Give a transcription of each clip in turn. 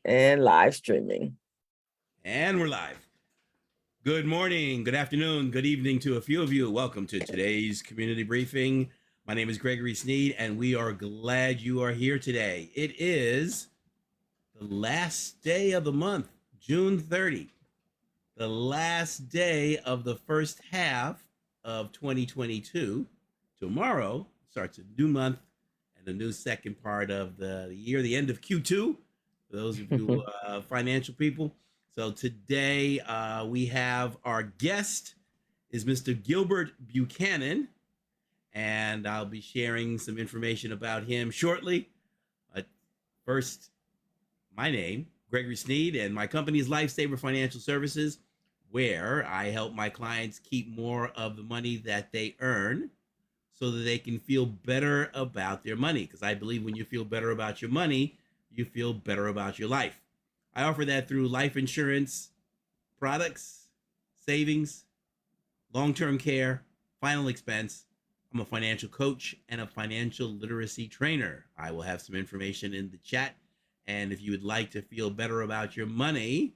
and live streaming. And we're live. Good morning, good afternoon, good evening to a few of you. Welcome to today's community briefing. My name is Gregory Sneed, and we are glad you are here today. It is the last day of the month, June 30, the last day of the first half of 2022. Tomorrow starts a new month and a new second part of the year, the end of Q2, for those of you financial people. So today we have our guest is Mr. Gilbert Buchanan, and I'll be sharing some information about him shortly. But first, my name, Gregory Sneed, and my company is Lifesaver Financial Services, where I help my clients keep more of the money that they earn so that they can feel better about their money. Because I believe when you feel better about your money, you feel better about your life. I offer that through life insurance products, savings, long-term care, final expense. I'm a financial coach and a financial literacy trainer. I will have some information in the chat. And if you would like to feel better about your money,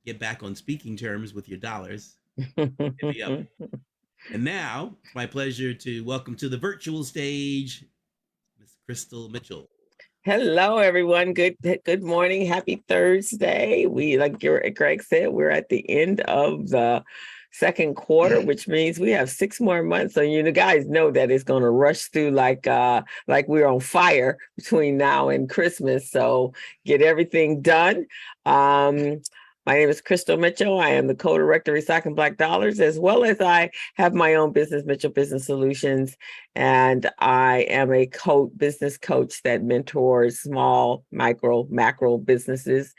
get back on speaking terms with your dollars, hit me up. And now it's my pleasure to welcome to the virtual stage Miss Crystal Mitchell. Hello, everyone. Good morning. Happy Thursday. We, like Greg said, we're at the end of the second quarter, which means we have 6 more months. So you guys know that it's going to rush through like we're on fire between now and Christmas. So get everything done. My name is Crystal Mitchell. I am the co-director of Recycling Black Dollars, as well as I have my own business, Mitchell Business Solutions. And I am a business coach that mentors small, micro, macro businesses,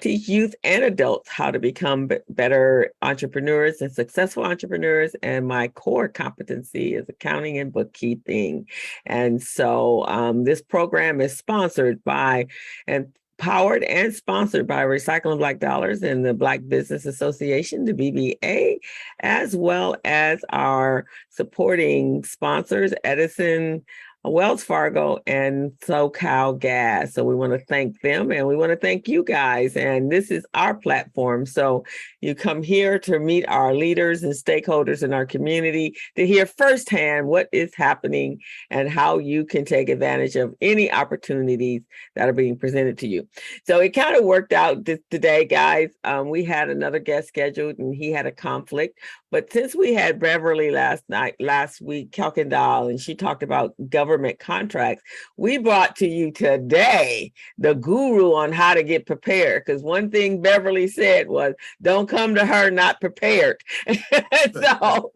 teach youth and adults how to become better entrepreneurs and successful entrepreneurs. And my core competency is accounting and bookkeeping. And so this program is sponsored by and powered and sponsored by Recycling Black Dollars and the Black Business Association, the BBA, as well as our supporting sponsors, Edison, Wells Fargo, and SoCal Gas. So we want to thank them and we want to thank you guys. And this is our platform. So you come here to meet our leaders and stakeholders in our community to hear firsthand what is happening and how you can take advantage of any opportunities that are being presented to you. So it kind of worked out today, guys. We had another guest scheduled and he had a conflict. But since we had Beverly last week, Kelkendall, and she talked about government contracts, we brought to you today the guru on how to get prepared. Because one thing Beverly said was, don't come to her not prepared. so,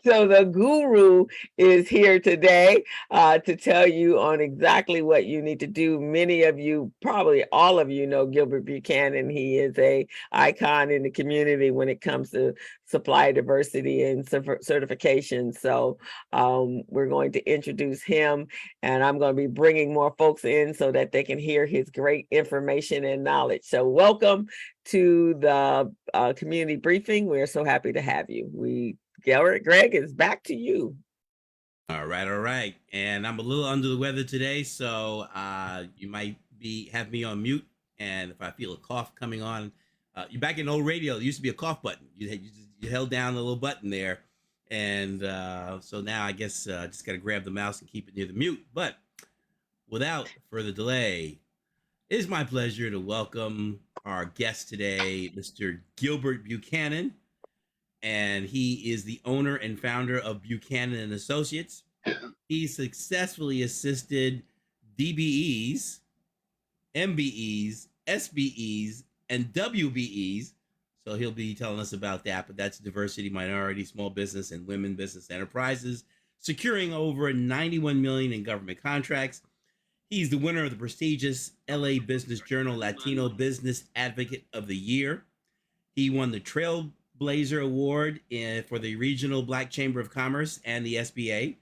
so the guru is here today to tell you on exactly what you need to do. Many of you, probably all of you, know Gilbert Buchanan. He is a icon in the community when it comes to supply diversity and certification. So we're going to introduce him, and I'm going to be bringing more folks in so that they can hear his great information and knowledge. So welcome to the community briefing. We're so happy to have you. Greg, is back to you. All right. And I'm a little under the weather today, so you might have me on mute. And if I feel a cough coming on, you're back in old radio. There used to be a cough button. You held down the little button there. And so now I guess just got to grab the mouse and keep it near the mute. But without further delay, it is my pleasure to welcome our guest today, Mr. Gilbert Buchanan. And he is the owner and founder of Buchanan and Associates. He successfully assisted DBEs, MBEs, SBEs, and WBEs. So he'll be telling us about that, but that's diversity, minority, small business, and women business enterprises, securing over $91 million in government contracts. He's the winner of the prestigious LA Business Journal Latino Business Advocate of the Year. He won the Trailblazer Award for the Regional Black Chamber of Commerce and the SBA.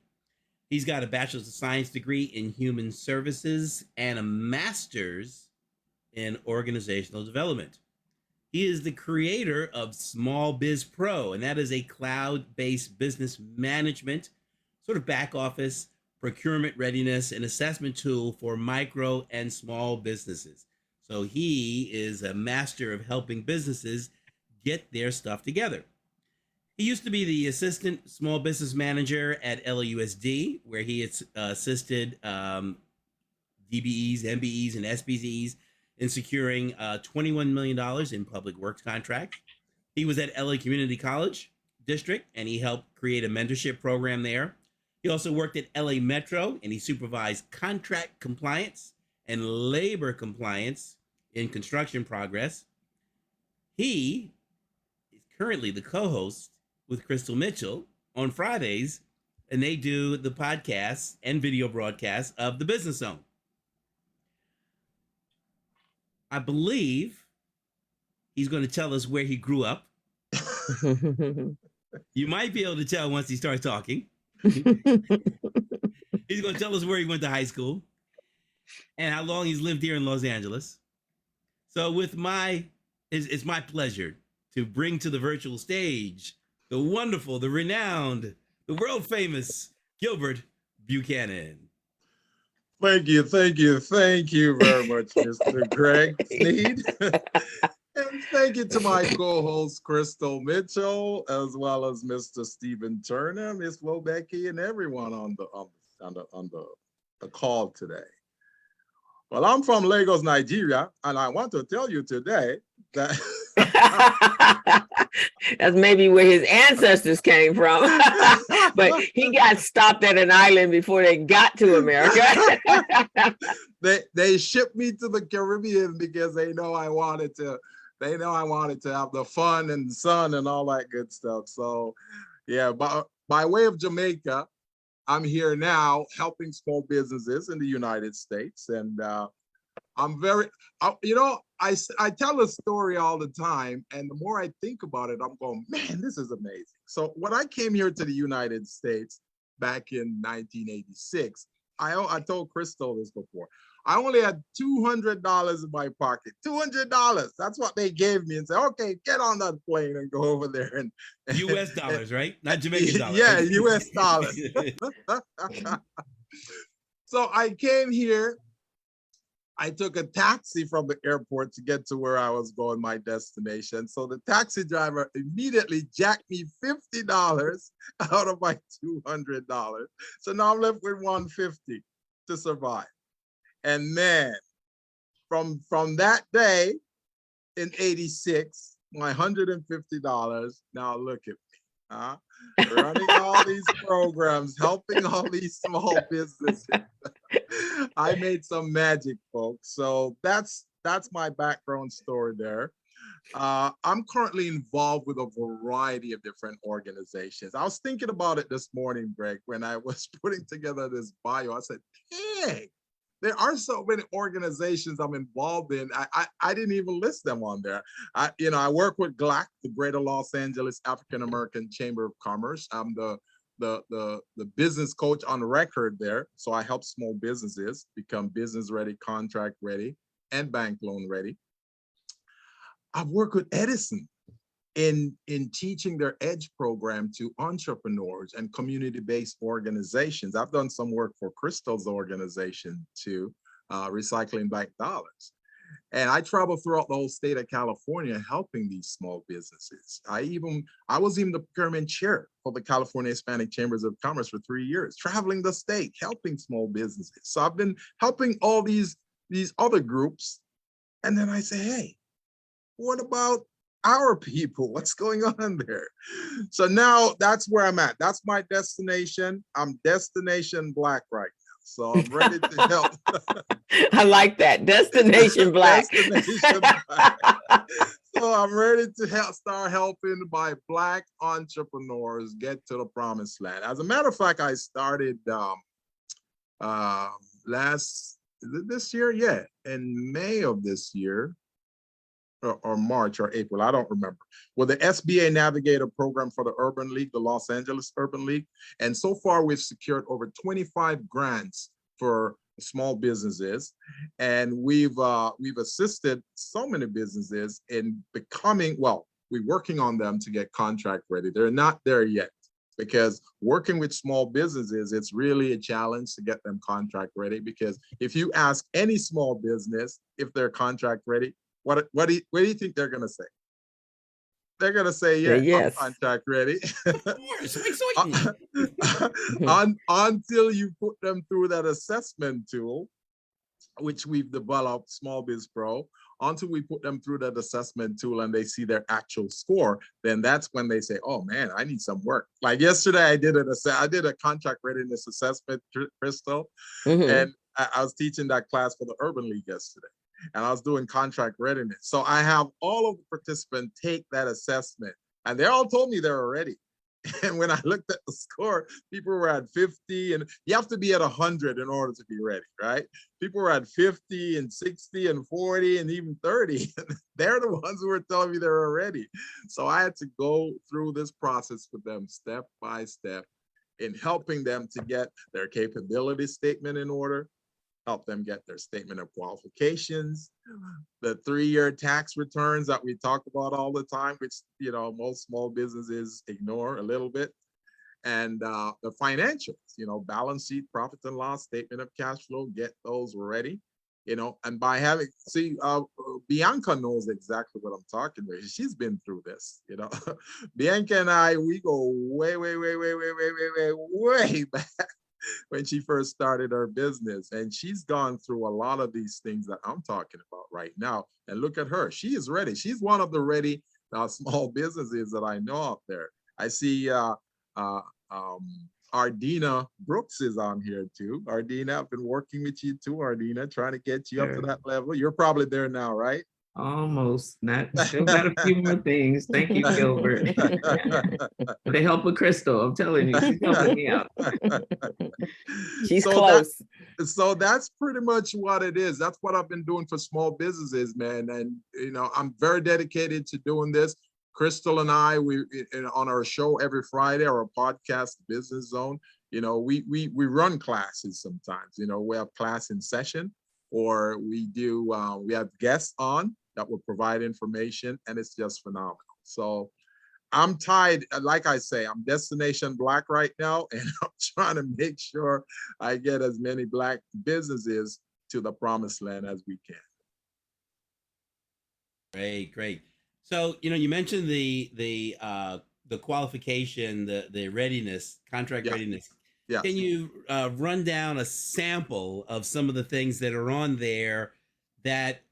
He's got a Bachelor's of Science degree in Human Services and a Master's in Organizational Development. He is the creator of SmallBizPro, and that is a cloud-based business management, sort of back office procurement readiness and assessment tool for micro and small businesses. So he is a master of helping businesses get their stuff together. He used to be the assistant small business manager at LAUSD, where he assisted DBEs, MBEs, and SBEs in securing $21 million in public works contracts. He was at LA Community College District, and he helped create a mentorship program there. He also worked at LA Metro, and he supervised contract compliance and labor compliance in construction progress. He is currently the co-host with Crystal Mitchell on Fridays, and they do the podcasts and video broadcasts of The Business Zone. I believe he's going to tell us where he grew up. You might be able to tell once he starts talking. He's going to tell us where he went to high school and how long he's lived here in Los Angeles. So it's my pleasure to bring to the virtual stage the wonderful, the renowned, the world famous Gilbert Buchanan. Thank you very much, Mr. Greg Sneed. And thank you to my co-host, Crystal Mitchell, as well as Mr. Stephen Turner, Ms. Wobecki, and everyone on the call today. Well, I'm from Lagos, Nigeria, and I want to tell you today that that's maybe where his ancestors came from. But he got stopped at an island before they got to America. they shipped me to the Caribbean because they know I wanted to have the fun and sun and all that good stuff. So yeah, but by way of Jamaica, I'm here now helping small businesses in the United States. And I'm very, I tell a story all the time. And the more I think about it, I'm going, man, this is amazing. So when I came here to the United States back in 1986, I told Crystal this before. I only had $200 in my pocket. $200. That's what they gave me and said, okay, get on that plane and go over there. And US dollars, right? Not Jamaican dollars. Yeah, US dollars. So I came here. I took a taxi from the airport to get to where I was going, my destination. So the taxi driver immediately jacked me $50 out of my $200. So now I'm left with $150 to survive. And man, from that day in 86, my $150, now look at me, running all these programs, helping all these small businesses. I made some magic, folks. So that's my background story there. I'm currently involved with a variety of different organizations. I was thinking about it this morning, Greg, when I was putting together this bio. I said, dang, there are so many organizations I'm involved in. I didn't even list them on there. I work with GLAC, the Greater Los Angeles African American Chamber of Commerce. I'm the business coach on record there. So I help small businesses become business ready, contract ready, and bank loan ready. I've worked with Edison in teaching their EDGE program to entrepreneurs and community-based organizations. I've done some work for Crystal's organization too, Recycling Back Dollars. And I travel throughout the whole state of California helping these small businesses. I was even the procurement chair for the California Hispanic Chambers of Commerce for 3 years, traveling the state, helping small businesses. So I've been helping all these other groups. And then I say, hey, what about our people? What's going on there? So now that's where I'm at. That's my destination. I'm Destination Black right now. So I'm ready to help. I like that. Destination Black. Destination Black. So I'm ready to start helping my Black entrepreneurs get to the promised land. As a matter of fact, I started this year, yeah, in May of this year, or March or April, I don't remember, with the SBA Navigator program for the Urban League, the Los Angeles Urban League. And so far we've secured over 25 grants for small businesses. And we've assisted so many businesses in becoming, well, we're working on them to get contract ready. They're not there yet. because working with small businesses, it's really a challenge to get them contract ready. Because if you ask any small business if they're contract ready, what do you think they're going to say? They're going to say, Say yeah, I'm yes. contract ready. Of course, wait. Until you put them through that assessment tool, which we've developed, SmallBizPro, until we put them through that assessment tool and they see their actual score, then that's when they say, oh man, I need some work. Like yesterday, I did a contract readiness assessment, Crystal, Mhm. and I was teaching that class for the Urban League yesterday, and I was doing contract readiness. So I have all of the participants take that assessment, and they all told me they're ready. And when I looked at the score, people were at 50, and you have to be at 100 in order to be ready, right? People were at 50 and 60 and 40 and even 30. They're the ones who were telling me they were ready. So I had to go through this process with them step by step in helping them to get their capability statement in order, help them get their statement of qualifications, the 3-year tax returns that we talk about all the time, which most small businesses ignore a little bit, and the financials, balance sheet, profit and loss, statement of cash flow, get those ready. And by having, Bianca knows exactly what I'm talking about. She's been through this, Bianca and I, we go way, way, way, way, way, way, way, way, way back when she first started her business. And she's gone through a lot of these things that I'm talking about right now. And look at her. She is ready. She's one of the ready small businesses that I know out there. I see Ardina Brooks is on here too. Ardina, I've been working with you too, Ardina, trying to get you up to Sure. that level. You're probably there now, right? Almost. Not still got a few more things. Thank you, Gilbert. With the help of Crystal, I'm telling you, she's helping me out. She's So close. So that's pretty much what it is. That's what I've been doing for small businesses, man. And I'm very dedicated to doing this. Crystal and I, we on our show every Friday, our podcast, Business Zone. We run classes sometimes. We have class in session, or we have guests on that will provide information, and it's just phenomenal. So I'm tied, like I say, I'm destination Black right now, and I'm trying to make sure I get as many Black businesses to the promised land as we can. Great. So you mentioned the qualification, the readiness, contract Yeah. readiness. Yes. Can you run down a sample of some of the things that are on there that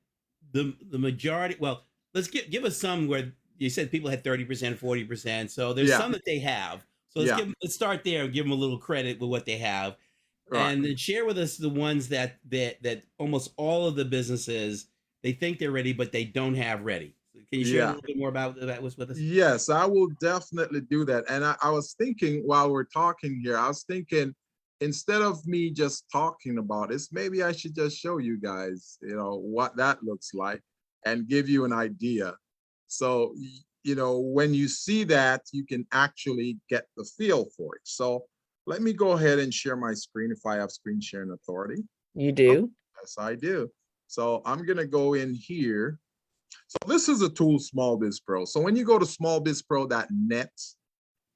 the majority? Well, let's give us some where you said people had 30%, 40%. So there's some that they have. So let's start there and give them a little credit with what they have, Right. and then share with us the ones that almost all of the businesses, they think they're ready, but they don't have ready. Can you share a little bit more about that with us? Yes, I will definitely do that. And I was thinking while we're talking here, I was thinking, instead of me just talking about this, maybe I should just show you guys, what that looks like and give you an idea. So, when you see that, you can actually get the feel for it. So let me go ahead and share my screen if I have screen sharing authority. You do? Yes, I do. So I'm going to go in here. So this is a tool, SmallBizPro. So when you go to smallbizpro.net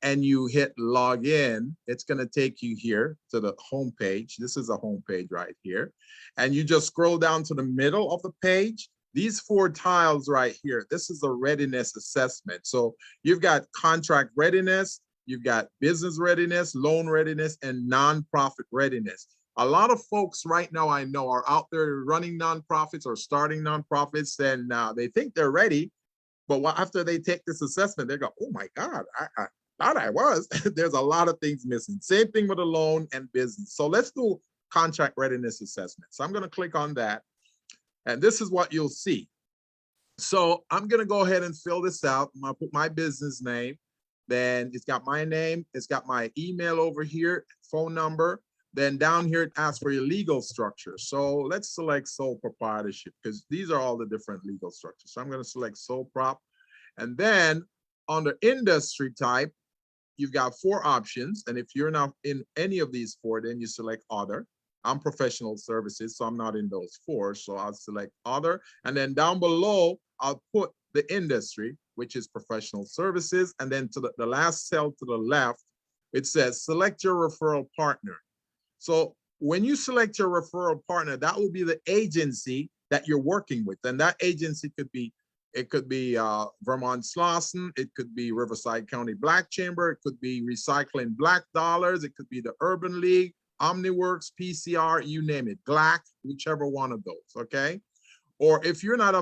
and you hit log in, it's going to take you here to the home page. This is a home page right here. And you just scroll down to the middle of the page. These 4 tiles right here, this is a readiness assessment. So you've got contract readiness, you've got business readiness, loan readiness, and nonprofit readiness. A lot of folks right now I know are out there running nonprofits or starting nonprofits, and they think they're ready, but after they take this assessment, they go, oh my God, I thought I was. There's a lot of things missing. Same thing with a loan and business. So let's do contract readiness assessment. So I'm going to click on that, and this is what you'll see. So I'm going to go ahead and fill this out. I'm going to put my business name. Then it's got my name. It's got my email over here, phone number. Then down here, it asks for your legal structure. So let's select sole proprietorship, because these are all the different legal structures. So I'm going to select sole prop. And then under industry type, you've got 4 options. And if you're not in any of these 4, then you select other. I'm professional services, so I'm not in those 4. So I'll select other. And then down below, I'll put the industry, which is professional services. And then to the last cell to the left, it says select your referral partner. So when you select your referral partner, that will be the agency that you're working with. And that agency could be, it could be Vermont Slauson, it could be Riverside County Black Chamber, it could be Recycling Black Dollars, it could be the Urban League, OmniWorks, PCR, you name it, GLAC, whichever one of those, okay? Or if you're not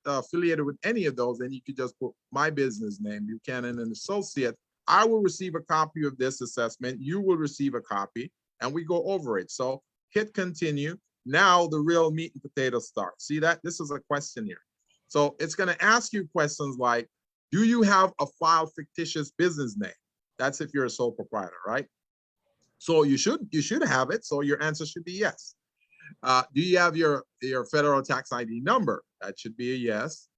affiliated with any of those, then you could just put my business name, Buchanan and Associates. I will receive a copy of this assessment. You will receive a copy, and we go over it. So hit continue. Now the real meat and potatoes start. See that? This is a questionnaire. So it's going to ask you questions like, do you have a filed fictitious business name? That's if you're a sole proprietor, right? So you should have it. So your answer should be yes. Do you have your federal tax ID number? That should be a yes.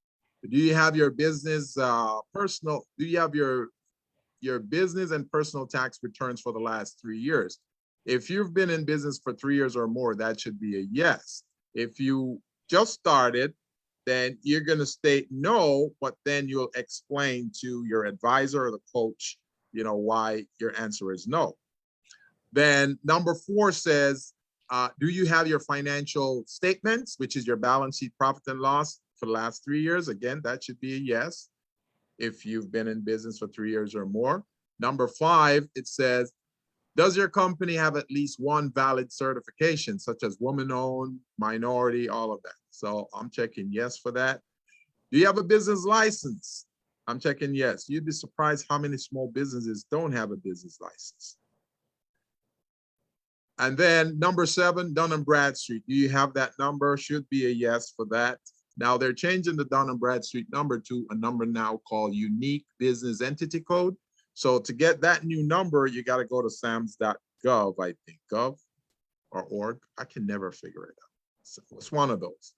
Do you have your business personal? Do you have your business and personal tax returns for the last 3 years? If you've been in business for 3 years or more, that should be a yes. If you just started, then you're going to state no, but then you'll explain to your advisor or the coach, you know, why your answer is no. Then number 4 says, do you have your financial statements, which is your balance sheet, profit and loss for the last 3 years? Again, that should be a yes if you've been in business for 3 years or more. Number 5, it says, does your company have at least one valid certification, such as woman-owned, minority, all of that? So I'm checking yes for that. Do you have a business license? I'm checking yes. You'd be surprised how many small businesses don't have a business license. And then number 7, Dun & Bradstreet. Do you have that number? Should be a yes for that. Now they're changing the Dun & Bradstreet number to a number now called Unique Business Entity Code. So to get that new number, you got to go to sams.gov, I think, gov or org. I can never figure it out. So it's one of those.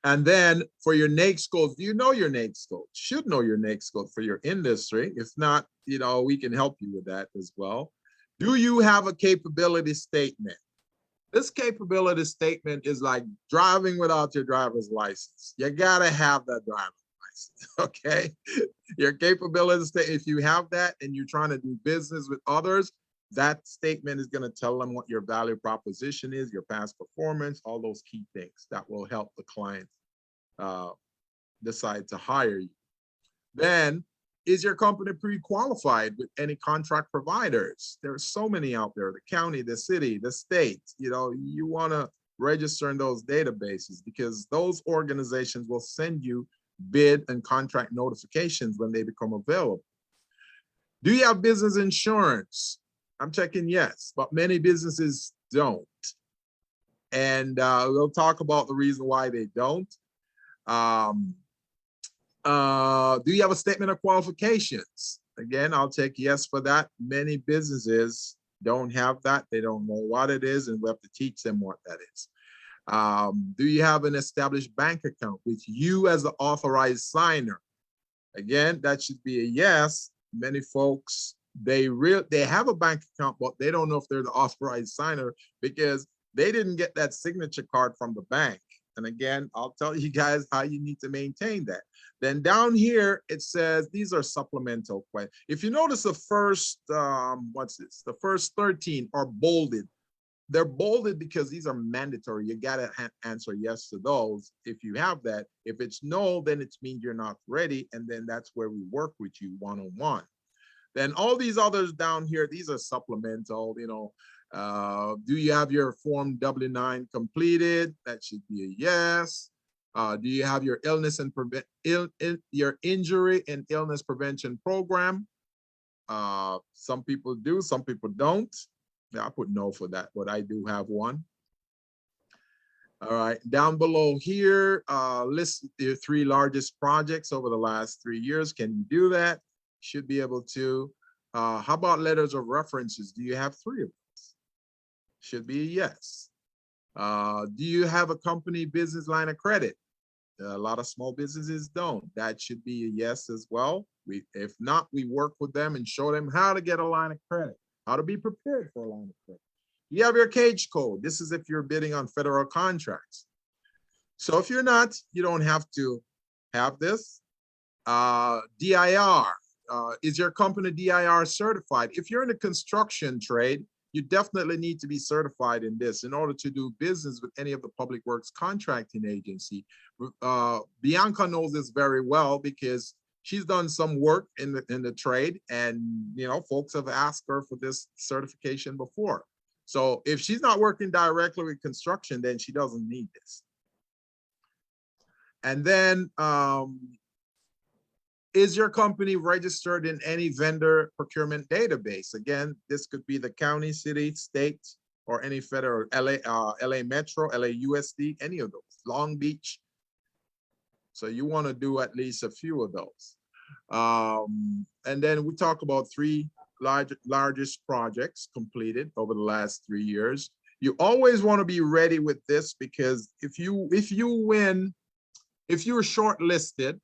And then for your NAICS code, do you know your NAICS code? Should know your NAICS code for your industry. If not, you know, we can help you with that as well. Do you have a capability statement? This capability statement is like driving without your driver's license. You gotta have that driver's license, okay? Your capability statement, if you have that and you're trying to do business with others, that statement is gonna tell them what your value proposition is, your past performance, all those key things that will help the client decide to hire you. Then, is your company pre-qualified with any contract providers? There's so many out there, the county, the city, the state. You know, you wanna register in those databases because those organizations will send you bid and contract notifications when they become available. Do you have business insurance? I'm checking yes, but many businesses don't. And we'll talk about the reason why they don't. Do you have a statement of qualifications? Again, I'll take yes for that. Many businesses don't have that. They don't know what it is, and we have to teach them what that is. Do you have an established bank account with you as the authorized signer? Again, that should be a yes. Many folks, they have a bank account, but they don't know if they're the authorized signer because they didn't get that signature card from the bank. And again, I'll tell you guys how you need to maintain that. Then down here, it says, these are supplemental questions. If you notice the first, the first 13 are bolded. They're bolded because these are mandatory. You gotta answer yes to those if you have that. If it's no, then it means you're not ready. And then that's where we work with you one-on-one. Then all these others down here, these are supplemental, you know. Do you have your Form W-9 completed? That should be a yes. Do you have your illness and your injury and illness prevention program? Some people do, some people don't. Yeah, I put no for that, but I do have one. All right, down below here, list your 3 largest projects over the last 3 years. Can you do that? Should be able to. How about letters of references? Do you have 3 of those? Should be a yes. Do you have a company business line of credit? A lot of small businesses don't. That should be a yes as well. If not, we work with them and show them how to get a line of credit, how to be prepared for a line of credit. You have your cage code. This is if you're bidding on federal contracts. So if you're not, you don't have to have this. DIR, is your company DIR certified? If you're in the construction trade, you definitely need to be certified in this in order to do business with any of the public works contracting agency. Bianca knows this very well because she's done some work in the trade, and folks have asked her for this certification before. So if she's not working directly with construction, then she doesn't need this. And then, is your company registered in any vendor procurement database? Again, this could be the county, city, state, or any federal, LA Metro, LAUSD, any of those, Long Beach. So you want to do at least a few of those. And then we talk about 3 largest projects completed over the last 3 years. You always want to be ready with this, because if you're shortlisted,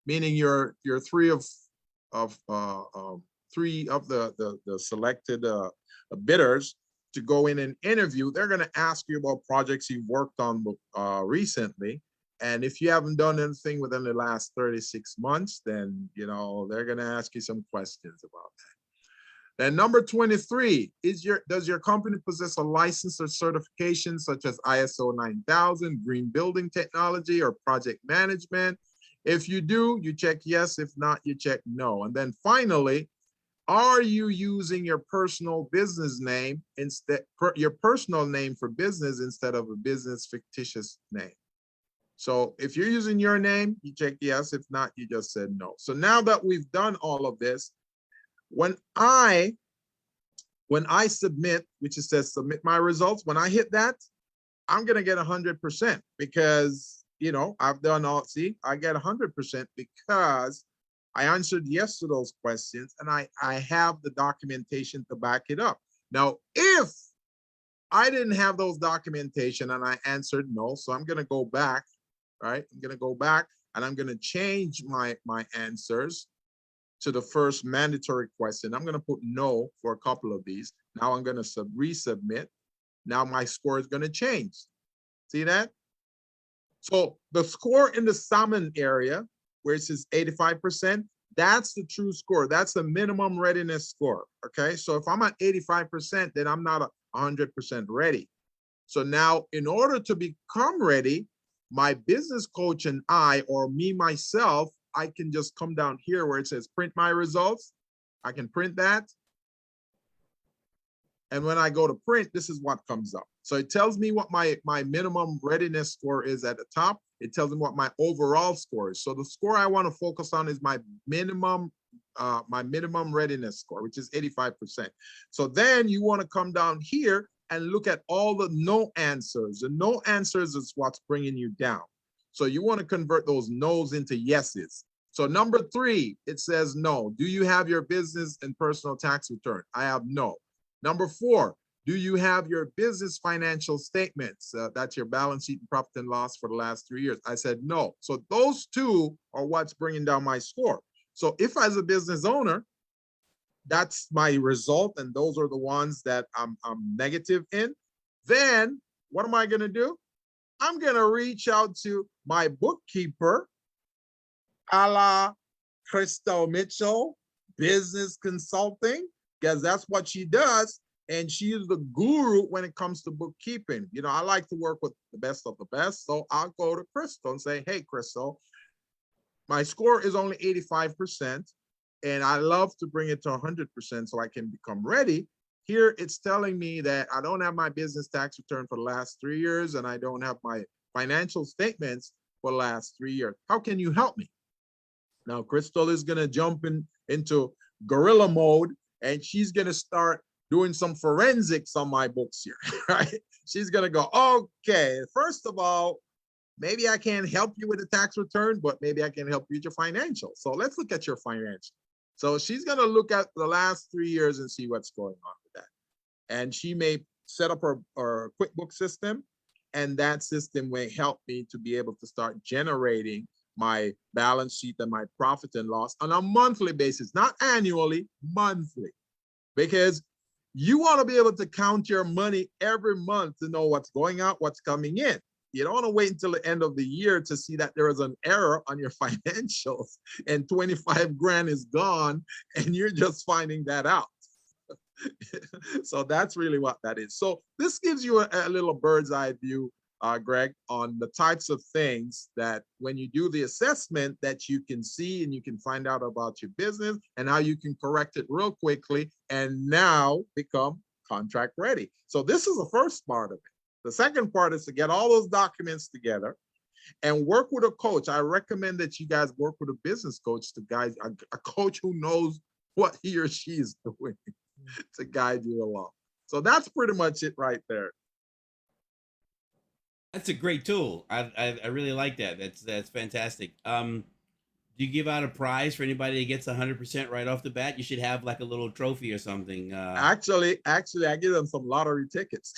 meaning you're 3 of the selected bidders to go in and interview, they're going to ask you about projects you've worked on recently. And if you haven't done anything within the last 36 months, then they're going to ask you some questions about that. Then number 23, does your company possess a license or certification such as ISO 9000, green building technology, or project management? If you do, you check yes. If not, you check no. And then finally, are you using your personal business name your personal name for business instead of a business fictitious name? So if you're using your name, you check yes. If not, you just said no. So now that we've done all of this, when I submit, which it says submit my results, when I hit that, I'm gonna get 100% because I've done all. See, I get 100% because I answered yes to those questions, and I have the documentation to back it up. Now, if I didn't have those documentation and I answered no, so I'm gonna go back, right? I'm gonna go back and I'm gonna change my answers to the first mandatory question. I'm gonna put no for a couple of these. Now I'm gonna resubmit. Now my score is gonna change. See that? So the score in the salmon area, where it says 85%, that's the true score. That's the minimum readiness score, okay? So if I'm at 85%, then I'm not 100% ready. So now, in order to become ready, my business coach and I, or me, myself, I can just come down here where it says print my results. I can print that. And when I go to print, this is what comes up. So it tells me what my minimum readiness score is at the top. It tells me what my overall score is. So the score I want to focus on is my minimum readiness score, which is 85%. So then you want to come down here and look at all the no answers. The no answers is what's bringing you down. So you want to convert those no's into yeses. So number 3, it says no. Do you have your business and personal tax return? I have no. Number 4, do you have your business financial statements? That's your balance sheet and profit and loss for the last 3 years. I said no. So those 2 are what's bringing down my score. So if as a business owner, that's my result, and those are the ones that I'm negative in, then what am I going to do? I'm going to reach out to my bookkeeper, a la Crystal Mitchell, business consulting, because that's what she does. And she is the guru when it comes to bookkeeping. I like to work with the best of the best. So I'll go to Crystal and say, hey, Crystal, my score is only 85%. And I love to bring it to 100% so I can become ready. Here it's telling me that I don't have my business tax return for the last 3 years, and I don't have my financial statements for the last 3 years. How can you help me? Now, Crystal is going to jump into gorilla mode, and she's going to start doing some forensics on my books here, right? She's going to go, okay, first of all, maybe I can't help you with the tax return, but maybe I can help you with your financial. So let's look at your financial. So she's going to look at the last 3 years and see what's going on with that. And she may set up her QuickBooks system, and that system will help me to be able to start generating my balance sheet and my profit and loss on a monthly basis, not annually, monthly. Because you want to be able to count your money every month to know what's going out, what's coming in. You don't want to wait until the end of the year to see that there is an error on your financials and 25 grand is gone and you're just finding that out. So that's really what that is. So this gives you a little bird's eye view, Greg, on the types of things that when you do the assessment that you can see and you can find out about your business and how you can correct it real quickly and now become contract ready. So this is the first part of it. The second part is to get all those documents together and work with a coach. I recommend that you guys work with a business coach to guide, a coach who knows what he or she is doing to guide you along. So that's pretty much it right there. That's a great tool. I really like that. That's fantastic. Do you give out a prize for anybody that gets 100% right off the bat? You should have like a little trophy or something. Actually, I give them some lottery tickets.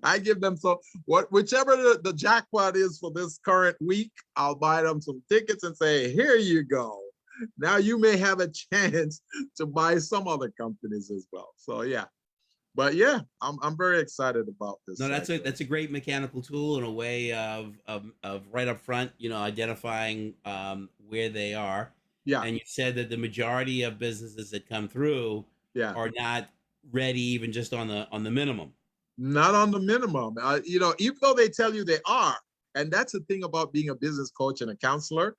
I give them whichever the jackpot is for this current week, I'll buy them some tickets and say, here you go. Now you may have a chance to buy some other companies as well. So yeah. But yeah, I'm very excited about this. No, that's a great mechanical tool and a way of right up front, identifying where they are. Yeah. And you said that the majority of businesses that come through are not ready even just on the minimum. Not on the minimum. Even though they tell you they are, and that's the thing about being a business coach and a counselor,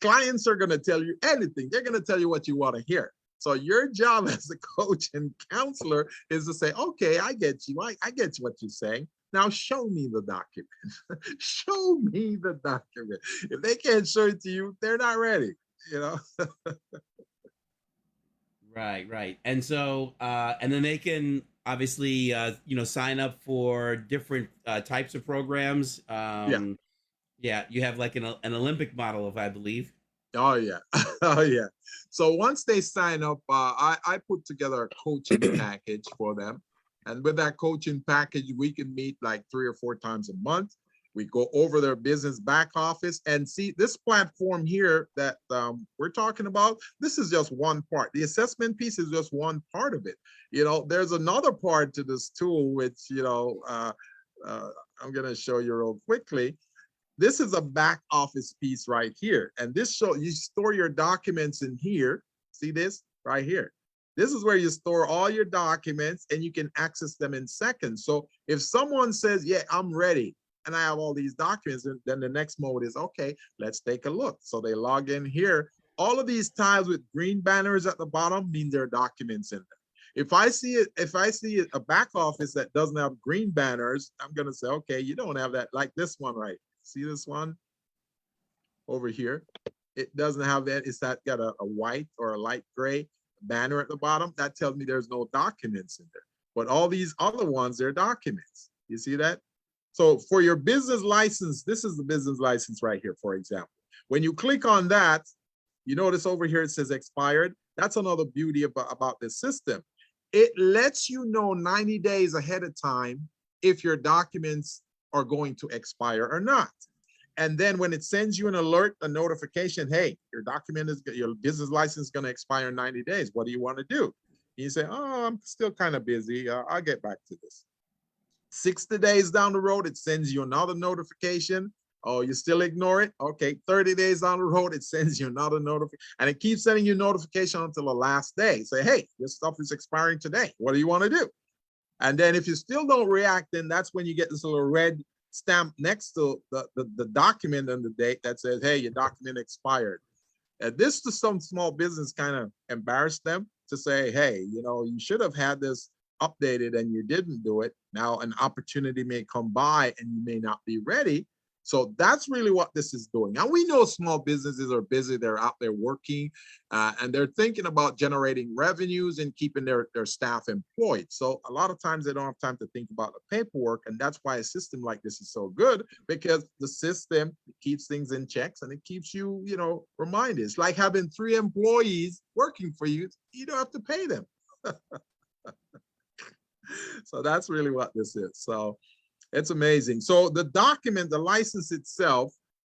clients are going to tell you anything. They're going to tell you what you want to hear. So your job as a coach and counselor is to say, okay, I get you. I get what you're saying. Now show me the document. Show me the document. If they can't show it to you, they're not ready, Right. And so, and then they can obviously, sign up for different types of programs. Yeah, you have like an Olympic model of, I believe. Oh yeah. Oh yeah. So once they sign up, I put together a coaching package for them. And with that coaching package, we can meet like 3 or 4 times a month. We go over their business back office and see this platform here that we're talking about. This is just one part. The assessment piece is just one part of it. There's another part to this tool, which, I'm going to show you real quickly. This is a back office piece right here. And this you store your documents in here. See this right here? This is where you store all your documents and you can access them in seconds. So if someone says, yeah, I'm ready and I have all these documents, then the next mode is, okay, let's take a look. So they log in here. All of these tabs with green banners at the bottom mean there are documents in there. If I see a back office that doesn't have green banners, I'm going to say, okay, you don't have that, like this one right. See this one over here? It doesn't have that. It's got a white or a light gray banner at the bottom. That tells me there's no documents in there. But all these other ones, they're documents. You see that? So for your business license, this is the business license right here, for example. When you click on that, you notice over here it says expired. That's another beauty about this system. It lets you know 90 days ahead of time if your documents are going to expire or not. And then when it sends you an alert, a notification, hey, your business license is going to expire in 90 days. What do you want to do? And you say, oh, I'm still kind of busy. I'll get back to this. 60 days down the road, it sends you another notification. Oh, you still ignore it? Okay, 30 days down the road, it sends you another notification. And it keeps sending you notification until the last day. Say, hey, this stuff is expiring today. What do you want to do? And then if you still don't react, then that's when you get this little red stamp next to the document and the date that says, hey, your document expired. This to some small business kind of embarrassed them to say, hey, you should have had this updated and you didn't do it. Now an opportunity may come by and you may not be ready. So that's really what this is doing. Now we know small businesses are busy, they're out there working, and they're thinking about generating revenues and keeping their staff employed. So a lot of times they don't have time to think about the paperwork, and that's why a system like this is so good, because the system keeps things in checks and it keeps you, reminded. It's like having 3 employees working for you. You don't have to pay them. So that's really what this is. So it's amazing. So the document, the license itself,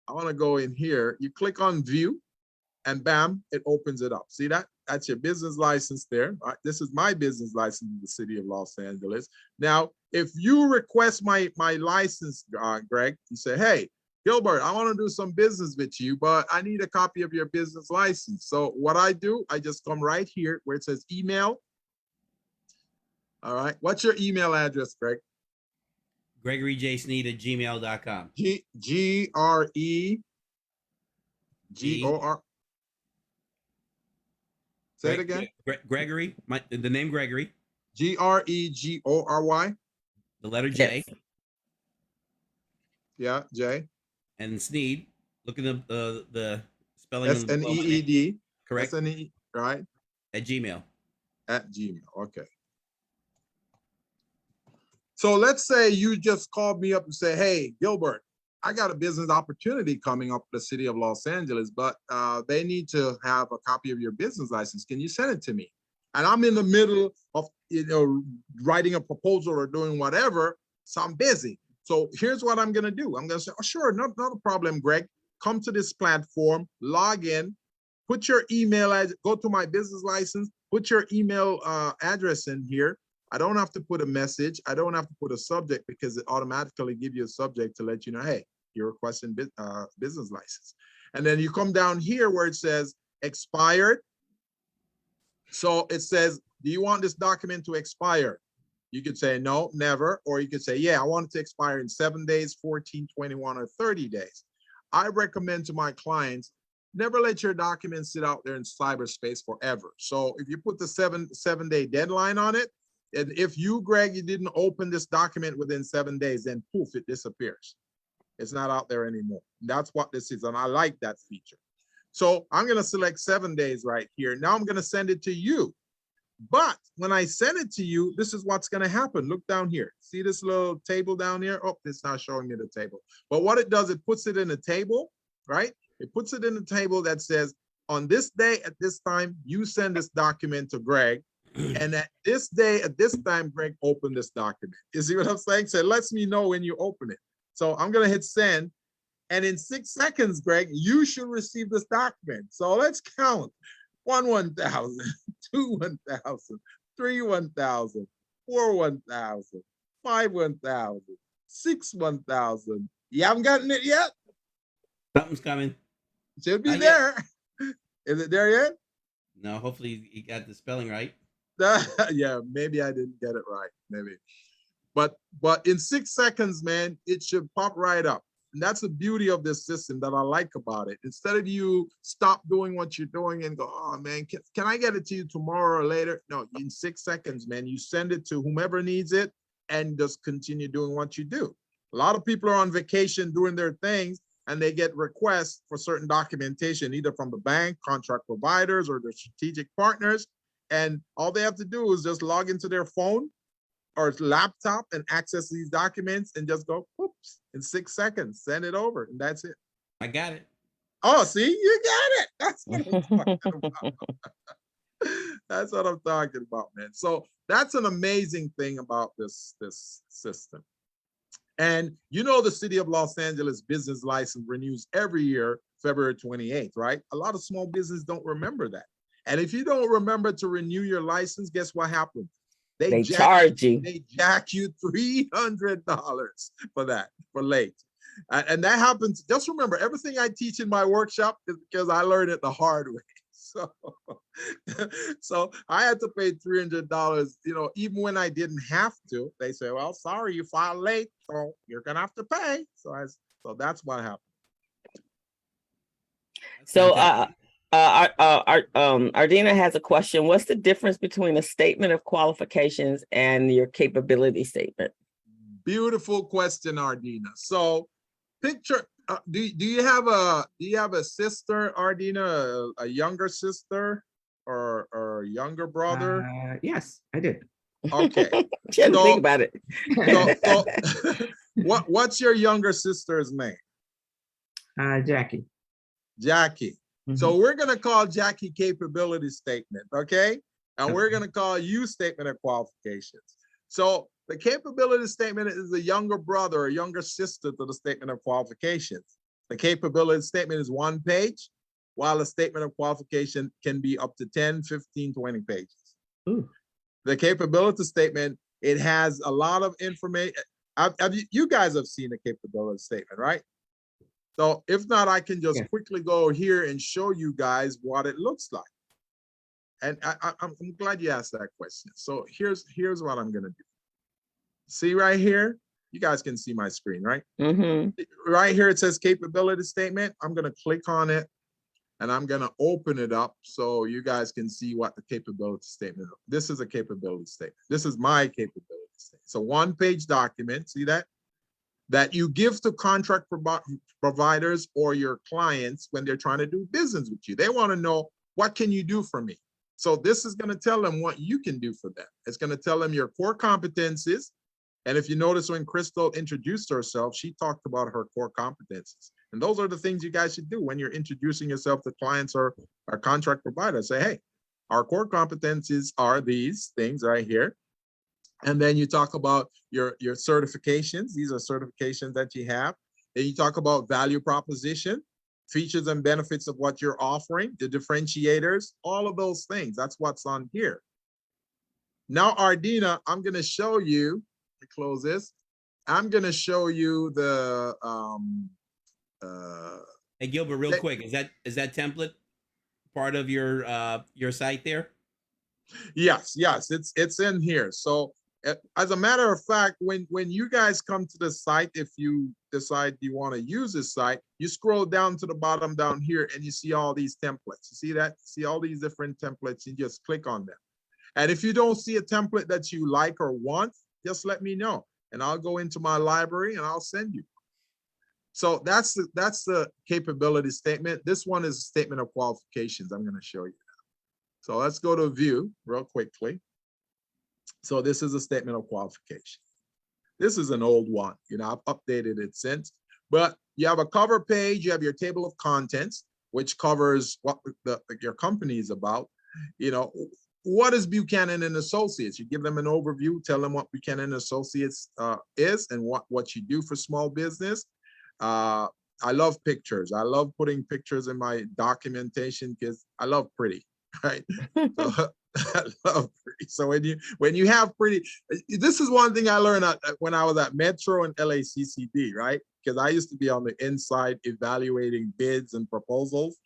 I want to go in here. You click on view and bam, it opens it up. See that? That's your business license there. This is my business license in the city of Los Angeles. Now, if you request my license, Greg, you say, hey, Gilbert, I want to do some business with you, but I need a copy of your business license. So what I do, I just come right here where it says email. All right. What's your email address, Greg? GregoryJSneed@gmail.com. G-R-E-G-O-R. Say it again. Gregory, the name Gregory. G-R-E-G-O-R-Y. The letter J. Yes. Yeah, J. And Sneed. Look at the spelling. S-N-E-E-D. Correct. S-N-E, right? At Gmail. At Gmail. Okay. So let's say you just called me up and say, hey, Gilbert, I got a business opportunity coming up in the city of Los Angeles, but they need to have a copy of your business license. Can you send it to me? And I'm in the middle of, writing a proposal or doing whatever, so I'm busy. So here's what I'm gonna do. I'm gonna say, oh, sure, not a problem, Greg. Come to this platform, log in, put your email, go to my business license, put your email address in here. I don't have to put a message. I don't have to put a subject because it automatically gives you a subject to let you know, hey, you're requesting business license. And then you come down here where it says expired. So it says, do you want this document to expire? You could say no, never, or you could say, yeah, I want it to expire in 7 days, 14, 21, or 30 days. I recommend to my clients, never let your documents sit out there in cyberspace forever. So if you put the seven-day deadline on it, and if you, Greg, you didn't open this document within 7 days, then poof, it disappears. It's not out there anymore. That's what this is, and I like that feature. So I'm gonna select 7 days right here. Now I'm gonna send it to you. But when I send it to you, this is what's gonna happen. Look down here. See this little table down here? Oh, it's not showing me the table. But what it does, it puts it in a table, right? It puts it in a table that says, on this day at this time, you send this document to Greg. And at this day, at this time, Greg, open this document. You see what I'm saying? So it lets me know when you open it. So I'm going to hit send. And in 6 seconds, Greg, you should receive this document. So let's count. 1,000, 2 1,000, 3 1,000, 4 1,000, 5 1,000, 6 1,000. You haven't gotten it yet? Something's coming. Should be Not there. Is it there yet? No, hopefully you got the spelling right. Yeah, maybe I didn't get it right, maybe. But in 6 seconds, man, it should pop right up. And that's the beauty of this system that I like about it. Instead of you stop doing what you're doing and go, oh man, can I get it to you tomorrow or later? No, in 6 seconds, man, you send it to whomever needs it and just continue doing what you do. A lot of people are on vacation doing their things, and they get requests for certain documentation, either from the bank, contract providers, or their strategic partners. And all they have to do is just log into their phone or laptop and access these documents and just go, oops, in 6 seconds, send it over, and that's it. I got it. Oh, see, you got it. That's what I'm talking about. That's what I'm talking about, man. So that's an amazing thing about this system. And you know, the city of Los Angeles business license renews every year, February 28th, right? A lot of small business don't remember that. And if you don't remember to renew your license, guess what happens? They charge you. They jack you $300 for that, for late. And that happens. Just remember, everything I teach in my workshop is because I learned it the hard way. So I had to pay $300, even when I didn't have to. They say, well, sorry, you filed late, so you're gonna have to pay. So that's what happened. So Ardina has a question. What's the difference between a statement of qualifications and your capability statement? Beautiful question, Ardina. So picture, do you have a sister, Ardina, a younger sister or a younger brother? Yes, I did. Okay. She had to think about it. So what's your younger sister's name? Jackie. Jackie. Mm-hmm. So we're going to call Jackie capability statement, okay? And we're going to call you statement of qualifications. So the capability statement is a younger brother or younger sister to the statement of qualifications. The capability statement is 1 page. while a statement of qualification can be up to 10, 15, 20 pages. Ooh. The capability statement, it has a lot of information. You guys have seen the capability statement, right? So if not, I can just quickly go here and show you guys what it looks like. And I'm glad you asked that question. So here's what I'm gonna do. See right here, you guys can see my screen, right? Right here it says capability statement. I'm gonna click on it and I'm gonna open it up so you guys can see what the capability statement is. This is a capability statement. This is my capability statement. It's a one-page document, see that? That you give to contract providers or your clients when they're trying to do business with you. They wanna know, what can you do for me? So this is gonna tell them what you can do for them. It's gonna tell them your core competencies. And if you notice when Crystal introduced herself, she talked about her core competencies. And those are the things you guys should do when you're introducing yourself to clients or contract providers. Say, hey, our core competencies are these things right here. And then you talk about your certifications. These are certifications that you have. Then you talk about value proposition, features and benefits of what you're offering, the differentiators, all of those things. That's what's on here. Now, Ardina, I'm going to show you, let me close this. I'm going to show you the hey Gilbert, real quick, is that template part of your site there? Yes, it's in here. So as a matter of fact, when you guys come to the site, if you decide you want to use this site, you scroll down to the bottom down here and you see all these templates. You see that? See all these different templates, you just click on them. And if you don't see a template that you like or want, just let me know and I'll go into my library and I'll send you. So that's the capability statement. This one is a statement of qualifications. I'm going to show you now. So let's go to view real quickly. So this is a statement of qualification. This is an old one. You know, I've updated it since, but you have a cover page, you have your table of contents, which covers what your company is about. You know, what is Buchanan and Associates? You give them an overview, tell them what Buchanan and Associates is and what you do for small business. I love pictures. I love putting pictures in my documentation because I love pretty, right? So, I love pretty. So when you have pretty, this is one thing I learned when I was at Metro and LACCD, right? Because I used to be on the inside evaluating bids and proposals.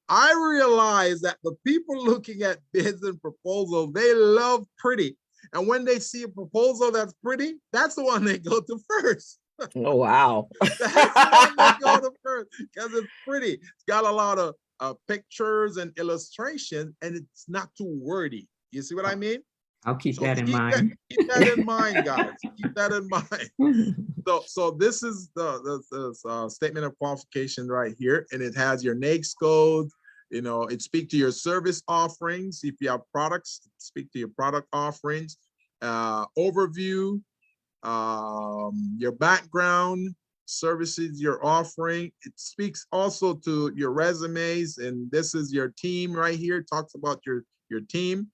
I realized that the people looking at bids and proposals, they love pretty. And when they see a proposal that's pretty, that's the one they go to first. Oh, wow. That's the one they go to first because it's pretty. It's got a lot of pictures and illustrations, and it's not too wordy. You see what I mean? I'll keep that in mind. Keep that in mind, guys. Keep that in mind. So this is the statement of qualification right here, and it has your NAICS code. You know, it speaks to your service offerings. If you have products, speak to your product offerings. Overview, your background, services you're offering. It speaks also to your resumes, and this is your team right here. It talks about your team.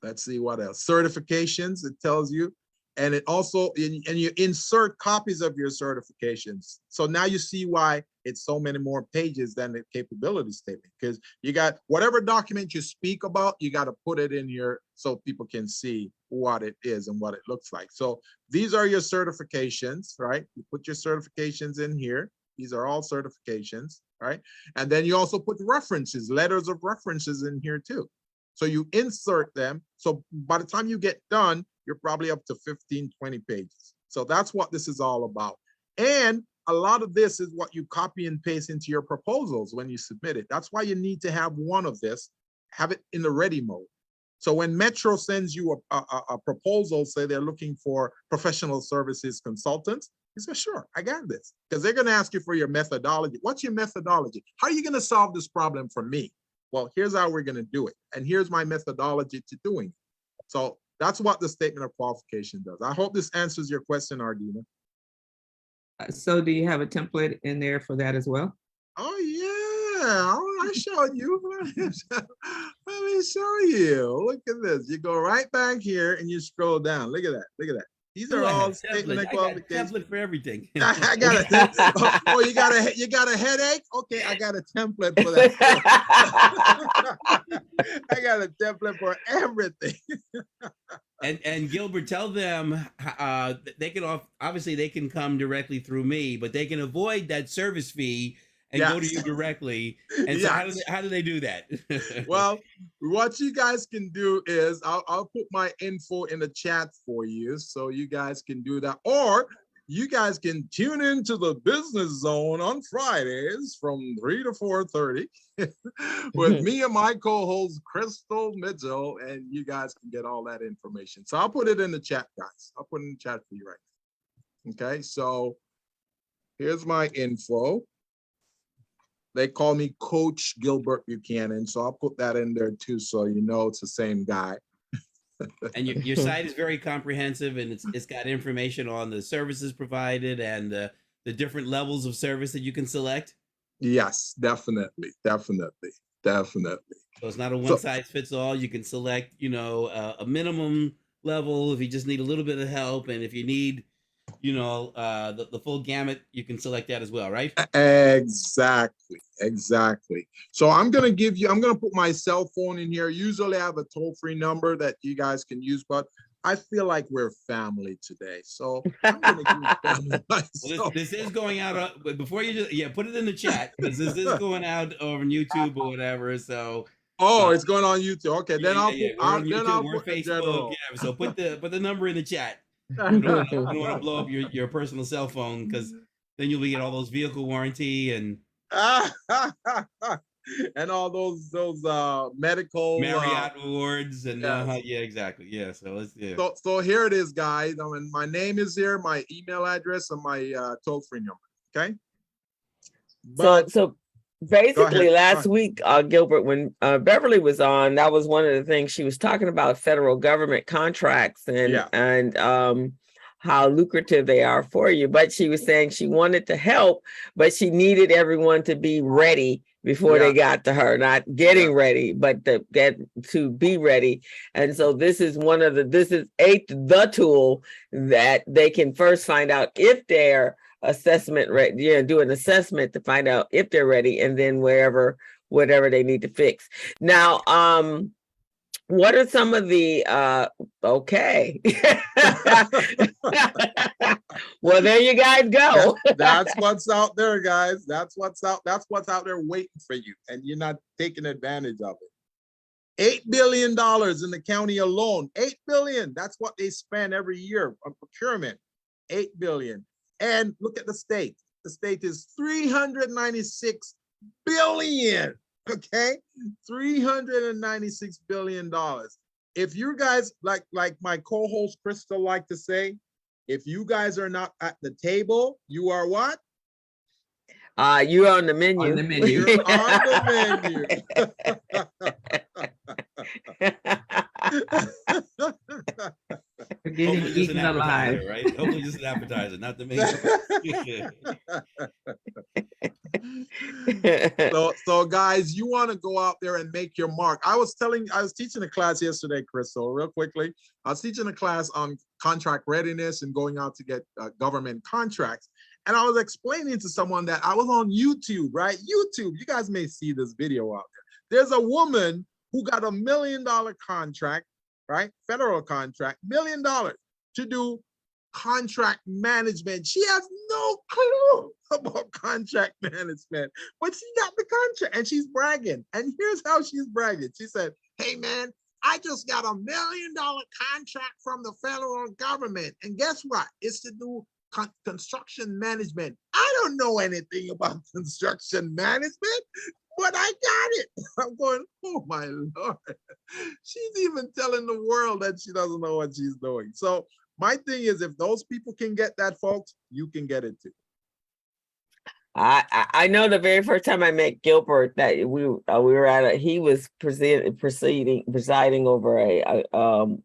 Let's see what else. Certifications, it tells you. And it also, and you insert copies of your certifications. So now you see why it's so many more pages than the capability statement, because you got whatever document you speak about, you got to put it in here so people can see what it is and what it looks like. So these are your certifications, right? You put your certifications in here. These are all certifications, right? And then you also put references, letters of references in here too. So you insert them. So by the time you get done, you're probably up to 15, 20 pages. So that's what this is all about. And a lot of this is what you copy and paste into your proposals when you submit it. That's why you need to have one of this, have it in the ready mode. So when Metro sends you a proposal, say they're looking for professional services consultants, you say, sure, I got this. Because they're going to ask you for your methodology. What's your methodology? How are you going to solve this problem for me? Well, here's how we're going to do it. And here's my methodology to doing it. So that's what the statement of qualification does. I hope this answers your question, Ardina. So do you have a template in there for that as well? Oh, yeah. I showed you. Let me show you. Look at this. You go right back here and you scroll down. Look at that. Look at that. These Ooh, are I had all a statement template. and I got a qualifications. template for everything. I got it. Oh, you got a headache? Okay, I got a template for that. I got a template for everything. And Gilbert, tell them they can obviously they can come directly through me, but they can avoid that service fee and go to you Yes. directly. And so Yes. how do they do that? Well, what you guys can do is I'll put my info in the chat for you so you guys can do that. Or you guys can tune into the Business Zone on Fridays from 3 to 4:30 with me and my co-host Crystal Mitchell, and you guys can get all that information. So I'll put it in the chat, guys. I'll put it in the chat for you right now. Okay, so here's my info. They call me Coach Gilbert Buchanan, so I'll put that in there too, so you know it's the same guy. And your site is very comprehensive, and it's got information on the services provided and the different levels of service that you can select. Yes, definitely. So it's not a one size fits all. You can select, a minimum level if you just need a little bit of help, and if you need, the full gamut, you can select that as well, right? Exactly. So I'm gonna put my cell phone in here. Usually I have a toll-free number that you guys can use, but I feel like we're family today, so I'm gonna well, this is going out before you put it in the chat, because this is going out over YouTube or whatever. So it's going on YouTube. Okay, then I'll put on YouTube, I'll we're put the Facebook. general. Yeah, so put the number in the chat. You don't want to blow up your personal cell phone, because then you'll be getting all those vehicle warranty and and all those medical Marriott awards and yes. Yeah, exactly. Yeah, so let's So here it is, guys. I mean, my name is here, my email address, and my toll-free number. Okay. But so basically last week, Gilbert, when Beverly was on, that was one of the things she was talking about, federal government contracts and how lucrative they are for you. But she was saying she wanted to help, but she needed everyone to be ready before they got to her, not getting ready, but to be ready. And so this is the tool that they can first find out if they're assessment ready, do an assessment to find out if they're ready, and then whatever they need to fix. Now, what are some of the okay. Well, there you guys go. That's what's out there, guys. That's what's out there waiting for you, and you're not taking advantage of it. $8 billion in the county alone. $8 billion. That's what they spend every year on procurement. $8 billion. And look at the state. The state is $396 billion. Okay, $396 billion. If you guys, like my co-host Crystal like to say, if you guys are not at the table, you are what? You're on the menu. On the menu. You're on the menu. Hopefully just an appetizer, right? Hopefully just an appetizer, not the main. So guys, you want to go out there and make your mark. I was teaching a class yesterday, Crystal, real quickly. I was teaching a class on contract readiness and going out to get government contracts. And I was explaining to someone that I was on YouTube, right? YouTube, you guys may see this video out there. There's a woman who got $1 million contract, right? Federal contract, $1 million to do contract management. She has no clue about contract management, but she got the contract and she's bragging. And here's how she's bragging. She said, "Hey man, I just got $1 million contract from the federal government. And guess what? It's to do construction management. I don't know anything about construction management, but I got it." I'm going, oh my Lord. She's even telling the world that she doesn't know what she's doing. So my thing is, if those people can get that, folks, you can get it too. I know the very first time I met Gilbert that we were at he was presiding over a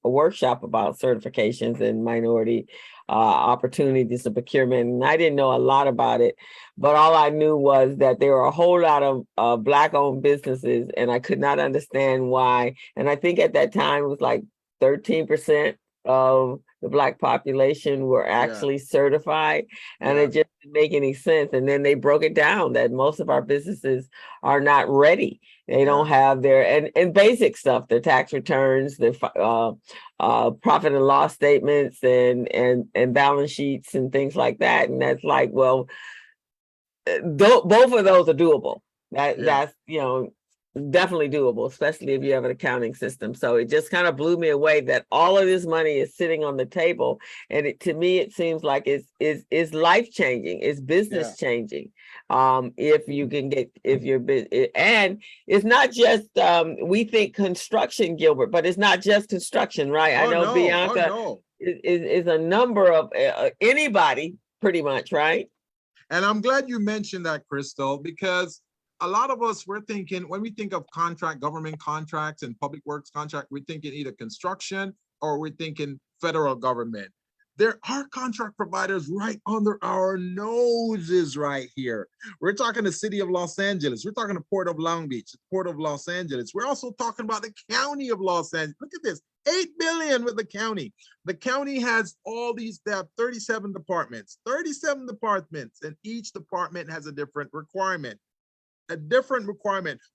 workshop about certifications and minority opportunities of procurement, and I didn't know a lot about it, but all I knew was that there were a whole lot of Black-owned businesses, and I could not understand why. And I think at that time it was like 13% of the Black population were actually certified, and Yeah. it just didn't make any sense. And then they broke it down that most of our businesses are not ready. They don't have their and basic stuff, their tax returns, their profit and loss statements, and balance sheets and things like that. And that's like, well, both of those are doable. That's definitely doable, especially if you have an accounting system. So it just kind of blew me away that all of this money is sitting on the table, and to me it seems like it's life changing, it's business changing. If you can get and it's not just we think construction, Gilbert, but it's not just construction, right? I know Bianca is a number of anybody pretty much, right? And I'm glad you mentioned that, Crystal, because a lot of us, we're thinking, when we think of government contracts and public works contract, we're thinking either construction or we're thinking federal government. There are contract providers right under our noses right here. We're talking the city of Los Angeles. We're talking the Port of Long Beach, the Port of Los Angeles. We're also talking about the county of Los Angeles. Look at this, 8 billion with the county. The county has they have 37 departments, and each department has a different requirement.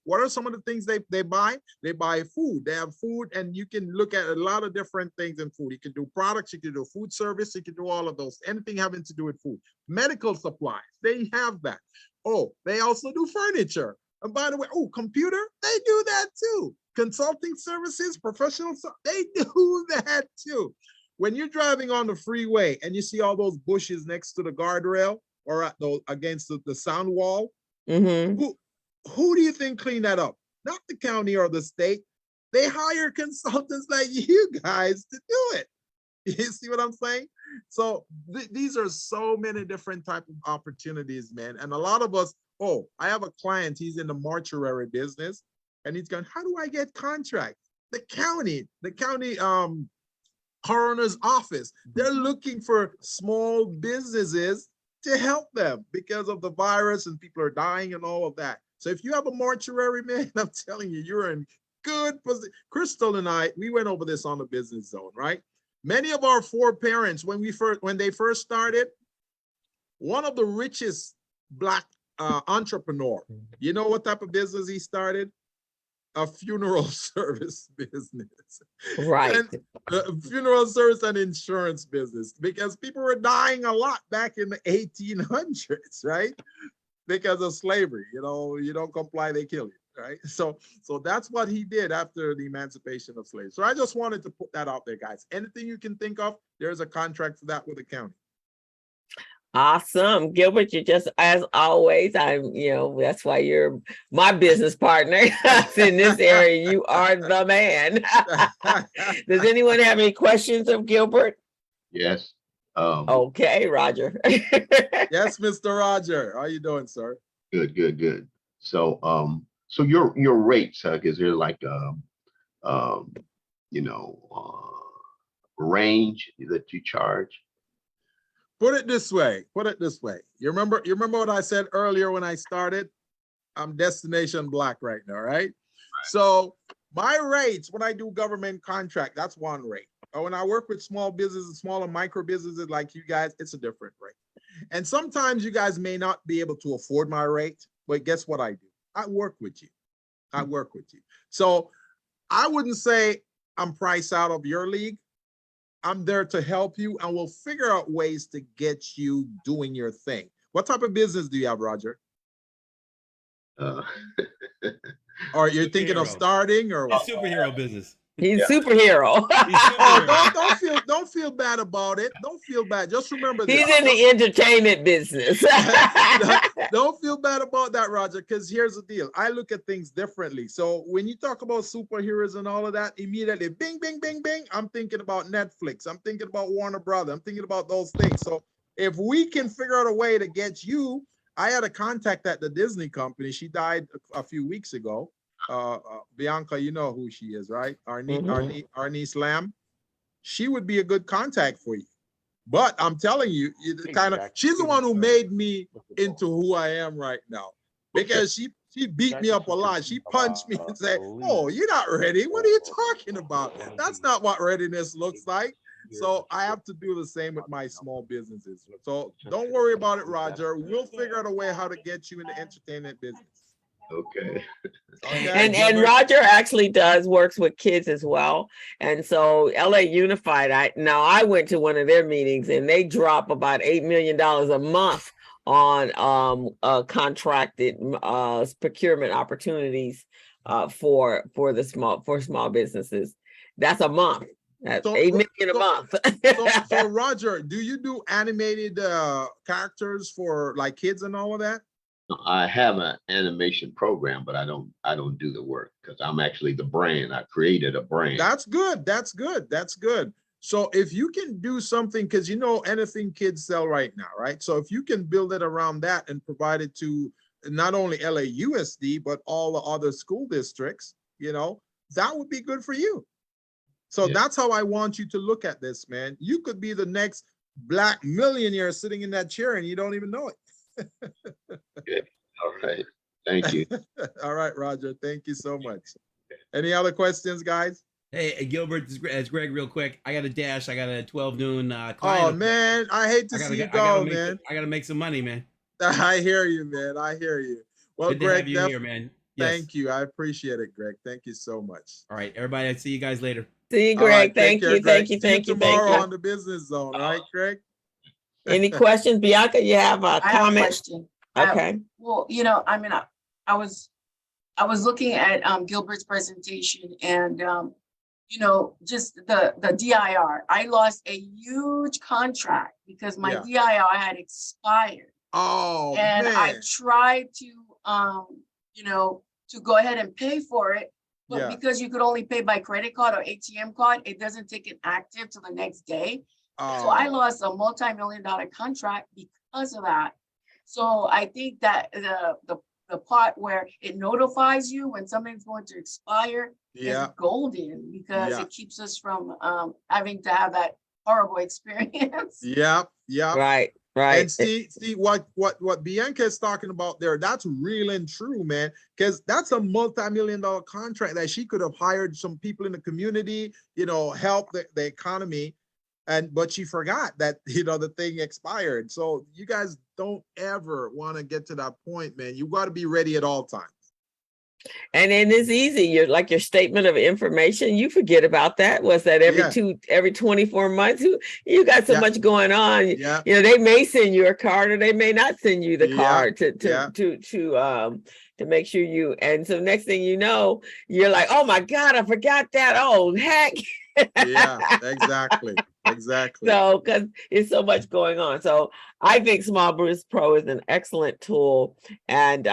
What are some of the things they buy? They buy food. They have food, and you can look at a lot of different things in food. You can do products, you can do food service, you can do all of those, anything having to do with food. Medical supplies, they have that. Oh, they also do furniture. And by the way, computer, they do that too. Consulting services, professional, they do that too. When you're driving on the freeway and you see all those bushes next to the guardrail or against the sound wall, who do you think cleaned that up? Not the county or the state. They hire consultants like you guys to do it. You see what I'm saying? So these are so many different type of opportunities, man. And a lot of us, I have a client, he's in the mortuary business, and he's going, how do I get contracts? The county coroner's office, they're looking for small businesses to help them because of the virus and people are dying and all of that. So if you have a mortuary, man, I'm telling you, you're in good position. Crystal and I, we went over this on the Business Zone, right? Many of our foreparents, when they first started, one of the richest Black entrepreneur, you know what type of business he started? A funeral service business. Right. And, funeral service and insurance business, because people were dying a lot back in the 1800s, right? Because of slavery, you don't comply, they kill you, right? So that's what he did after the emancipation of slaves. So I just wanted to put that out there, guys. Anything you can think of, there's a contract for that with the county. Awesome. Gilbert, you just, as always, that's why you're my business partner in this area. You are the man. Does anyone have any questions of Gilbert? Yes. Okay, Roger. Yes, Mr. Roger. How you doing, sir? Good. So, so your rates, is there like range that you charge? Put it this way. You remember what I said earlier when I started? I'm Destination Black right now, right? So my rates when I do government contract, that's one rate. Or when I work with small businesses, small and micro businesses like you guys, it's a different rate. And sometimes you guys may not be able to afford my rate, but guess what I do? I work with you. So I wouldn't say I'm priced out of your league. I'm there to help you, and we'll figure out ways to get you doing your thing. What type of business do you have, Roger? Or you're thinking of starting, or what? Superhero business. He's superhero. Don't feel bad about it. Don't feel bad. Just remember this. He's in the entertainment business. Don't feel bad about that, Roger, because here's the deal. I look at things differently. So when you talk about superheroes and all of that, immediately, bing, bing, bing, bing, I'm thinking about Netflix. I'm thinking about Warner Brothers. I'm thinking about those things. So if we can figure out a way to get you, I had a contact at the Disney company. She died a few weeks ago. Bianca, you know who she is, right? Arnice Lamb. She would be a good contact for you. But I'm telling you, she's the one who made me into who I am right now, because she beat me up a lot. She punched me and said, "Oh, you're not ready. What are you talking about? That's not what readiness looks like." So I have to do the same with my small businesses. So don't worry about it, Roger. We'll figure out a way how to get you in the entertainment business. Okay. Okay. And Gilbert? Roger actually works with kids as well. And so LA Unified, I went to one of their meetings and they drop about $8 million a month on contracted procurement opportunities for small businesses. That's a month. That's So- 8 million a month. So Roger, do you do animated characters for like kids and all of that? I have an animation program, but I don't do the work because I'm actually the brand. I created a brand. That's good. That's good. That's good. So if you can do something, because you know anything kids sell right now, right? So if you can build it around that and provide it to not only LAUSD, but all the other school districts, you know, that would be good for you. So Yeah. that's how I want you to look at this, man. You could be the next Black millionaire sitting in that chair and you don't even know it. All right. Thank you. All right, Roger. Thank you so much. Any other questions, guys? Hey, Gilbert, it's Greg real quick. I got a dash. I got a 12 noon client. Oh, man. I hate to see you go, man. I gotta make some money, man. I hear you, man. I hear you. Well, Good to Greg, have you here, man. Yes. thank you. I appreciate it, Greg. Thank you so much. All right, everybody. I'll see you guys later. See you, All right, Greg. take Thank care, you. Greg. Thank you. See you Thank you. tomorrow Thank on the business zone, all right, Greg? you. Any questions? Bianca, you have a I have a comment? question. Okay. Well, you know, I mean, I was looking at Gilbert's presentation and you know, just the DIR. I lost a huge contract because my DIR had expired. Oh, And man. I tried to you know, to go ahead and pay for it, but because you could only pay by credit card or ATM card, it doesn't take it active till the next day. So I lost a multi-million-dollar contract because of that. So I think that the part where it notifies you when something's going to expire is golden because it keeps us from having to have that horrible experience. Yep. Right. And see what Bianca is talking about there. That's real and true, man. Because that's a multi-million-dollar contract that she could have hired some people in the community, you know, help the economy. But she forgot that, you know, the thing expired. So you guys don't ever want to get to that point, man. You got to be ready at all times. And then it's easy. You're like your statement of information. You forget about that. Was that every 24 months? You got so much going on. Yeah. You know, they may send you a card or they may not send you the card to make sure you. And so next thing you know, you're like, oh my God, I forgot that. Oh heck. Yeah, exactly. Exactly. So, because it's so much going on. So I think SmallBizPro is an excellent tool. And